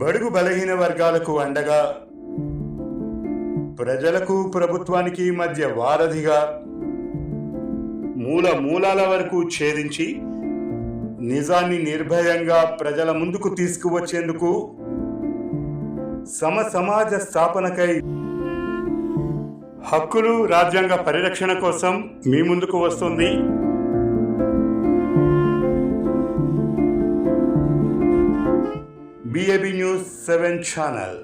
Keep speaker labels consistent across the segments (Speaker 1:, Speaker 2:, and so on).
Speaker 1: బడుగు బలహీన వర్గాలకు అండగా, ప్రజలకు ప్రభుత్వానికి మధ్య వారధిగా, మూలాల వరకు ఛేదించి నిజాన్ని నిర్భయంగా ప్రజల ముందుకు తీసుకువచ్చేందుకు, సమాజ స్థాపనకై, హక్కులు రాజ్యాంగ పరిరక్షణ కోసం మీ ముందుకు వస్తుంది BAB News 7 ఛానల్.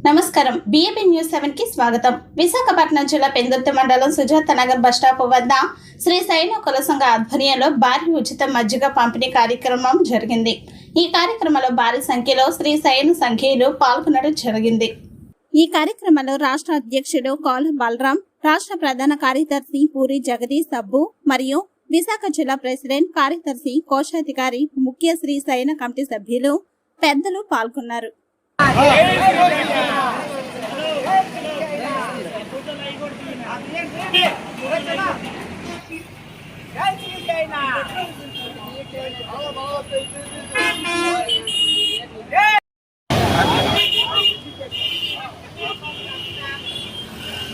Speaker 2: నమస్కారం. BAB News 7 కి స్వాగతం. విశాఖపట్నం జిల్లా పెందుర్తి మండలం సుజాత నగర్ బస్టాప్ వద్ద శ్రీ సైనిక కుల సంఘ ఆధ్వర్యంలో భారీ ఉచిత మజ్జిగ పంపిణీ కార్యక్రమం జరిగింది. ఈ కార్యక్రమంలో భారీ సంఖ్యలో శ్రీ సైనిక సంఖ్యలు పాల్గొనడం జరిగింది. ఈ కార్యక్రమంలో రాష్ట్ర అధ్యక్షుడు కోల బలరాం, రాష్ట్ర ప్రధాన కార్యదర్శి పూరి జగదీష్ సబ్బు మరియు విశాఖ జిల్లా ప్రెసిడెంట్, కార్యదర్శి, కోశాధికారి, ముఖ్య శ్రీ సైన కమిటీ సభ్యులు, పెద్దలు పాల్గొన్నారు.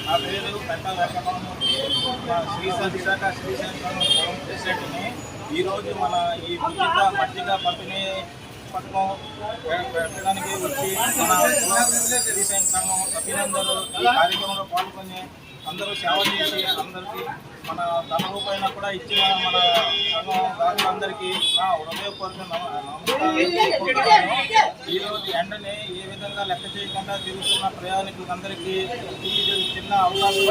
Speaker 3: నా పేరు పెంటల విశాఖ ప్రెసిడెంట్ని. ఈరోజు మన ఈ ఉచిత మజ్జిగ పంపిణీ పథకం పెట్టడానికి వచ్చి మన శ్రీశైలం సంఘం సభ్యులందరూ ఈ కార్యక్రమంలో పాల్గొని అందరూ సేవ చేసి అందరికీ మన ధన రూపాయన కూడా ఇచ్చిన మన సంఘం దారులందరికీ నా హృదయపూర్వక నమస్కారం. ఈరోజు ఎండని ఏ విధంగా లెక్క చేయకుండా తిరుగుతున్న ప్రయాణికులందరికీ ఈ చిన్న అవకాశం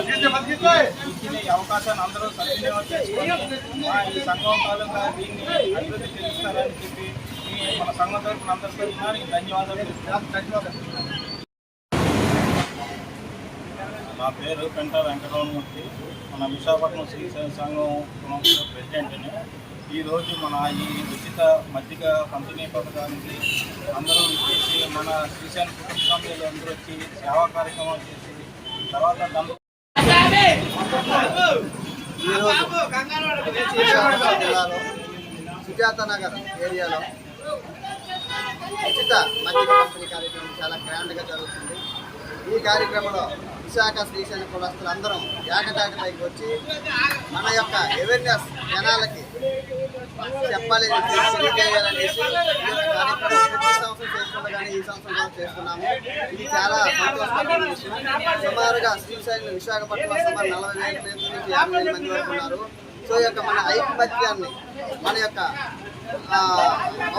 Speaker 3: ఇచ్చిన ఈ అవకాశాన్ని అందరూ సద్వినియోగం చేసుకొని ఈ సంఘం తాలూకా దీన్ని అభివృద్ధి చెందిస్తారని చెప్పి మన సంఘం తరఫున అందరి తరఫున ధన్యవాదాలు. నా పేరు పెంట వెంకటరమణమూర్తి. మన విశాఖపట్నం శ్రీశైలం సంఘం ప్రెసిడెంట్ని. ఈరోజు మన ఈ ఉచిత మజ్జిగ పంపిణీ పథకానికి అందరూ ఇచ్చేసి మన శ్రీశైలం కుటుంబ సభ్యులు అందరూ వచ్చి సేవా కార్యక్రమాలు చేసి తర్వాత
Speaker 4: జిల్లాలో సుజాత నగర్ ఏరియాలో ఉచిత మజ్జిగ పంపిణీ కార్యక్రమం చాలా గ్రాండ్గా జరుగుతుంది. ఈ కార్యక్రమంలో విశాఖ శ్రీశైలం కులస్తులు అందరం ఏకతాటిపైకి వచ్చి మన యొక్క అవేర్నెస్ జనాలకి చెప్పాలి, తెలియజేయాలనేసి కార్యక్రమం ప్రతి సంవత్సరం చేసుకుంటూ ఈ సంవత్సరం కూడా చేస్తున్నాము. ఇది చాలా సంతోషకరమైన విషయం. సుమారుగా శ్రీశైలం విశాఖపట్నం సుమారు 40,000 నుంచి 50,000 మంది వరకు ఉన్నారు. సో యొక్క మన ఐకమత్యాన్ని, మన యొక్క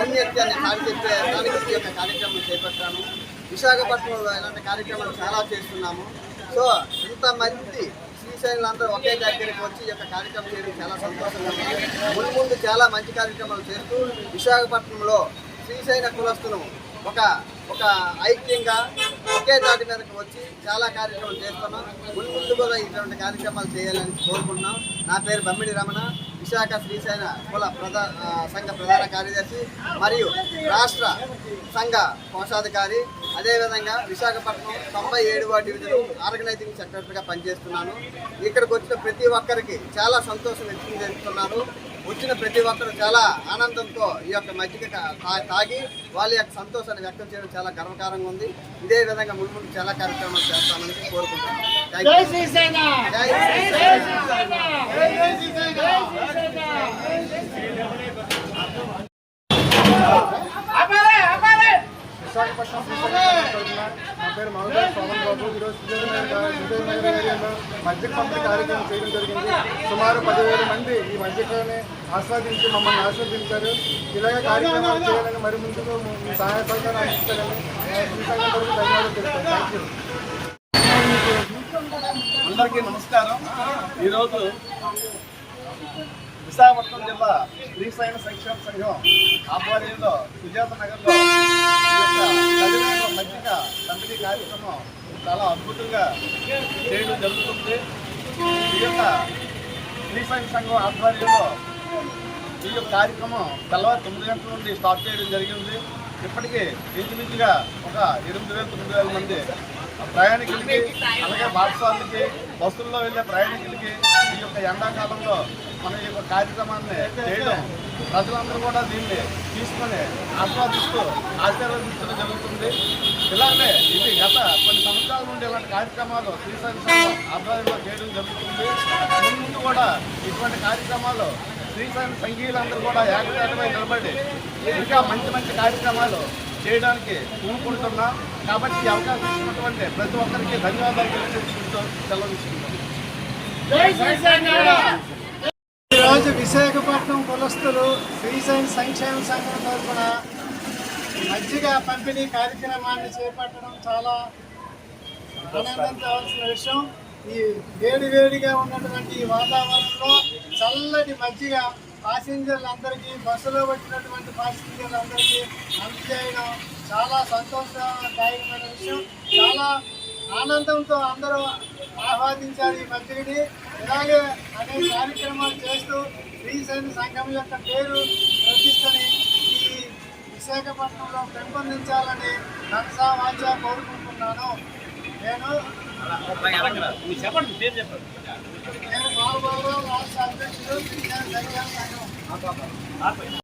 Speaker 4: ఔన్నత్యాన్ని చాటిచెప్పడానికి ఈ యొక్క కార్యక్రమం చేపట్టాను. విశాఖపట్నంలో ఇలాంటి కార్యక్రమాలు చాలా చేస్తున్నాము. సో ఇంతమంది శ్రీశైలం అందరూ ఒకే దగ్గరికి వచ్చి ఈ యొక్క కార్యక్రమం చేయడం చాలా సంతోషంగా ఉంది. ముందు చాలా మంచి కార్యక్రమాలు చేస్తూ విశాఖపట్నంలో శ్రీశైల కులస్తులు ఒక ఐక్యంగా ఒకే దాటి మీదకి వచ్చి చాలా కార్యక్రమాలు చేస్తున్నాం. ముందు కూడా ఇటువంటి కార్యక్రమాలు చేయాలని కోరుకుంటున్నాం. నా పేరు బమ్మిడి రమణ, విశాఖ శ్రీశైల కుల సంఘ ప్రధాన కార్యదర్శి మరియు రాష్ట్ర సంఘ కోశాధికారి. అదేవిధంగా విశాఖపట్నం 97వ డివిజన్ ఆర్గనైజింగ్ సెక్రటరీగా పనిచేస్తున్నాను. ఇక్కడికి వచ్చిన ప్రతి ఒక్కరికి చాలా సంతోషం వ్యక్తం చేస్తున్నాను. వచ్చిన ప్రతి ఒక్కరు చాలా ఆనందంతో ఈ యొక్క మజ్జిగ తాగి వాళ్ళ యొక్క సంతోషాన్ని వ్యక్తం చేయడం చాలా గర్వకారంగా ఉంది. ఇదే విధంగా ముందు చాలా కార్యక్రమాలు చేస్తామని కోరుకుంటున్నాను.
Speaker 5: విశాఖపట్నం నా పేరు మహోదయ సోమన్ బాబు. ఈరోజు సుజాత ఏరియాలో మజ్జిగ పంపిణీ కార్యక్రమం చేయడం జరిగింది. సుమారు 10,000 మంది ఈ మజ్జిగని ఆస్వాదించి మమ్మల్ని ఆస్వాదించారు. ఇలాగే కార్యక్రమాలు చేయాలని మరి ముందుకు మీ సహాయ సహకారం అందిస్తారని శ్రీశైలం తరఫున ధన్యవాదాలు తెలుపుతాను. Thank you.
Speaker 3: అందరికీ నమస్కారం. ఈరోజు విశాఖపట్నం జిల్లా శ్రీశైల సంక్షేమ సంఘం ఆధ్వర్యంలో సుజాత నగర్లో మజ్జిగ పంపిణీ కార్యక్రమం చాలా అద్భుతంగా చేయడం జరుగుతుంది. ఈ యొక్క శ్రీశైల సంఘం ఆధ్వర్యంలో ఈ యొక్క కార్యక్రమం తెల్లవారు 9 గంటల నుండి స్టార్ట్ చేయడం జరిగింది. ఇప్పటికీ ఇంచుమించుగా ఒక 8,000-9,000 మంది ప్రయాణికులకి, అలాగే భాగస్వాములకి, బస్సుల్లో వెళ్ళే ప్రయాణికులకి ఈ యొక్క ఎండాకాలంలో
Speaker 5: మన ఈ యొక్క కార్యక్రమాన్ని చేయడం ప్రజలందరూ కూడా దీన్ని తీసుకొని ఆస్వాదిస్తూ ఆశీర్వదించడం జరుగుతుంది. ఇలాగే ఇది గత కొన్ని సంవత్సరాల నుండి ఇలాంటి కార్యక్రమాలు శ్రీశైలం సంఘం ఆధ్వర్యంలో చేయడం జరుగుతుంది. ముందు కూడా ఇటువంటి కార్యక్రమాలు శ్రీశైలం సంఘీయులందరూ కూడా ఏకతాటిపై నిలబడి ఇంకా మంచి మంచి కార్యక్రమాలు చేయడానికి పూనుకుంటున్నాం. కాబట్టి ఈ అవకాశం ఇచ్చినటువంటి ప్రతి ఒక్కరికి ధన్యవాదాలు తెలియజేసుకుంటూ సెలవు తీసుకుంటాం.
Speaker 6: ఈరోజు విశాఖపట్నం కులస్తులు శ్రీశైలం సంక్షేమ సంఘం తరఫున మజ్జిగ పంపిణీ కార్యక్రమాన్ని చేపట్టడం చాలా ఆనందించవలసిన విషయం. ఈ వేడివేడిగా ఉన్నటువంటి ఈ వాతావరణంలో చల్లటి మజ్జిగ ప్యాసింజర్లందరికీ, బస్సులో వచ్చినటువంటి ప్యాసింజర్లందరికీ అందజేయడం చాలా సంతోషదాయకమైన విషయం. చాలా ఆనందంతో అందరూ ఆహ్వానించారు ఈ మజ్జిగని. ఇలాగే అనేక కార్యక్రమాలు చేస్తూ శ్రీశైలం సంఘం యొక్క పేరు ప్రతిష్టని ఈ విశాఖపట్నంలో పెంపొందించాలని మనసా వాచా కోరుకుంటున్నాను. నేను బాబురావు రాష్ట్ర అధ్యక్షుడు శ్రీశైలం సంఘం.